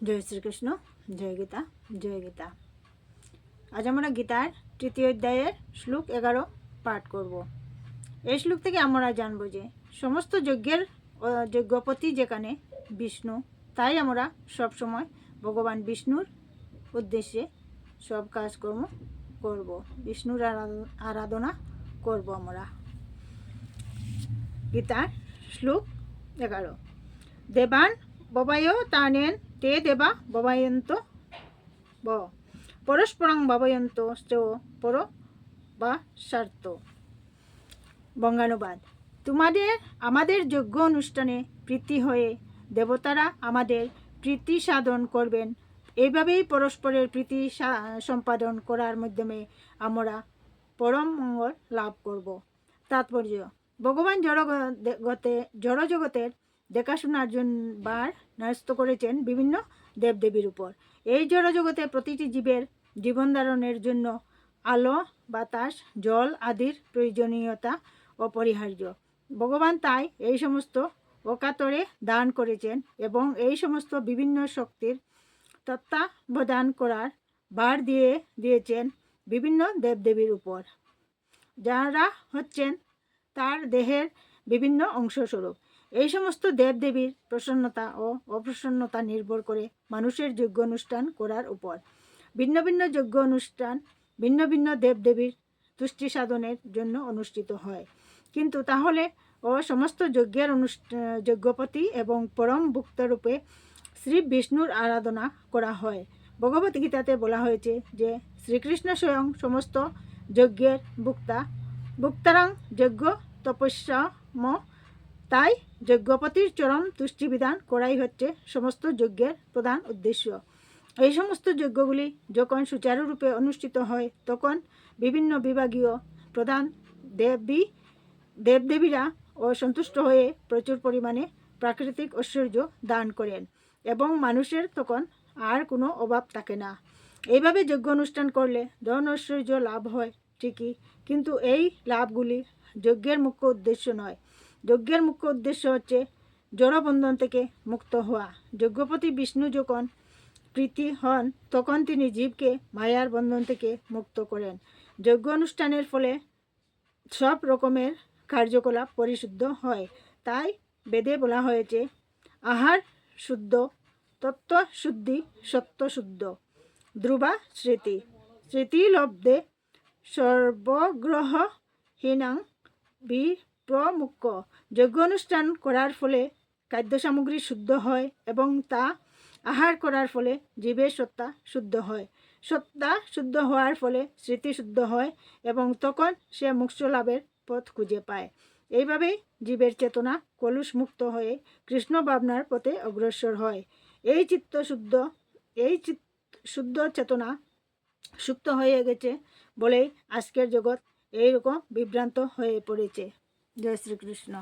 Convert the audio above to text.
জয় শ্রীকৃষ্ণ, জয় গীতা, জয় গীতা। আজ আমরা গীতার তৃতীয় অধ্যায়ের শ্লোক 11 পাঠ করব। এই শ্লোক থেকে আমরা জানব যে সমস্ত যজ্ঞের যজ্ঞপতি যেখানে বিষ্ণু, তাই আমরা সবসময় ভগবান বিষ্ণুর উদ্দেশ্যে সব কাজকর্ম করব, বিষ্ণুর আরাধনা করব আমরা। গীতার শ্লোক 11। দেবান ববায় তানেন তে দেবা ববায়ন্ত ব পরস্পরং ভাবয়ন্ত পর বা স্বার্থ। বঙ্গানুবাদ। আমাদের যজ্ঞ অনুষ্ঠানে প্রীতি হয়ে দেবতারা আমাদের প্রীতি সাধন করবেন। এইভাবেই পরস্পরের প্রীতি সম্পাদন করার মাধ্যমে আমরা পরম মঙ্গল লাভ করব। তাৎপর্য: ভগবান জড়জগতের দেখাশোনার জন্য বার ন্যস্ত করেছেন বিভিন্ন দেবদেবীর উপর। এই জড়জগতে প্রতিটি জীবের জীবন ধারণের জন্য আলো, বাতাস, জল আদির প্রয়োজনীয়তা অপরিহার্য। ভগবান তাই এই সমস্ত অকাতরে দান করেছেন এবং এই সমস্ত বিভিন্ন শক্তির তত্ত্বাবধান করার ভার দিয়েছেন বিভিন্ন দেবদেবীর উপর, যারা হচ্ছেন তার দেহের বিভিন্ন অংশস্বরূপ। এই সমস্ত দেবদেবীর প্রসন্নতা ও অপ্রসন্নতা নির্ভর করে মানুষের যজ্ঞ অনুষ্ঠান করার উপর। ভিন্ন ভিন্ন যজ্ঞ অনুষ্ঠান ভিন্ন ভিন্ন দেবদেবীর তুষ্টি সাধনের জন্য অনুষ্ঠিত হয়। কিন্তু তাহলে সমস্ত যজ্ঞের যজ্ঞপতি এবং পরম ভুক্তরূপে শ্রী বিষ্ণুর আরাধনা করা হয়। ভগবত গীতাতে বলা হয়েছে যে শ্রীকৃষ্ণ স্বয়ং সমস্ত যজ্ঞের ভুক্তারাং যজ্ঞ তপস্যাম, তাই যজ্ঞপতির চরম তুষ্টি বিধান করাই হচ্ছে সমস্ত যজ্ঞের প্রধান উদ্দেশ্য। এই সমস্ত যজ্ঞগুলি যখন সুচারুরূপে অনুষ্ঠিত হয় তখন বিভিন্ন বিভাগীয় প্রধান দেবদেবীরা সন্তুষ্ট হয়ে প্রচুর পরিমাণে প্রাকৃতিক ঐশ্বর্য দান করেন এবং মানুষের তখন আর কোনো অভাব থাকে না। এইভাবে যজ্ঞ অনুষ্ঠান করলে ধন ঐশ্বর্য লাভ হয় ঠিকই, কিন্তু এই লাভগুলি যজ্ঞের মুখ্য উদ্দেশ্য নয়। যজ্ঞের মুখ্য উদ্দেশ্য হচ্ছে জড়বন্ধন থেকে মুক্ত হওয়া। যজ্ঞপতি বিষ্ণু যখন প্রীতি হন তখন তিনি জীবকে মায়ার বন্ধন থেকে মুক্ত করেন। যজ্ঞ অনুষ্ঠানের ফলে সব রকমের কার্যকলাপ পরিশুদ্ধ হয়। তাই বেদে বলা হয়েছে আহার শুদ্ধ, তত্ত্ব শুদ্ধি, সত্য শুদ্ধ, ধ্রুবা স্মৃতি, স্মৃতি লব্ধে সর্বগ্রহ হীনাং বিপ্রমুখ। যজ্ঞ অনুষ্ঠান করার ফলে খাদ্য সামগ্রী শুদ্ধ হয় এবং তা আহার করার ফলে জীবের সত্তা শুদ্ধ হয়। সত্তা শুদ্ধ হওয়ার ফলে স্মৃতি শুদ্ধ হয় এবং তখন সে মোক্ষ লাভের পথ খুঁজে পায়। এইভাবেই জীবের চেতনা কলুষ মুক্ত হয়ে কৃষ্ণ ভাবনার পথে অগ্রসর হয়। এই শুদ্ধ চেতনা সুপ্ত হয়ে গেছে বলেই আজকের জগৎ এইরকম বিভ্রান্ত হয়ে পড়েছে। জয় শ্রীকৃষ্ণ।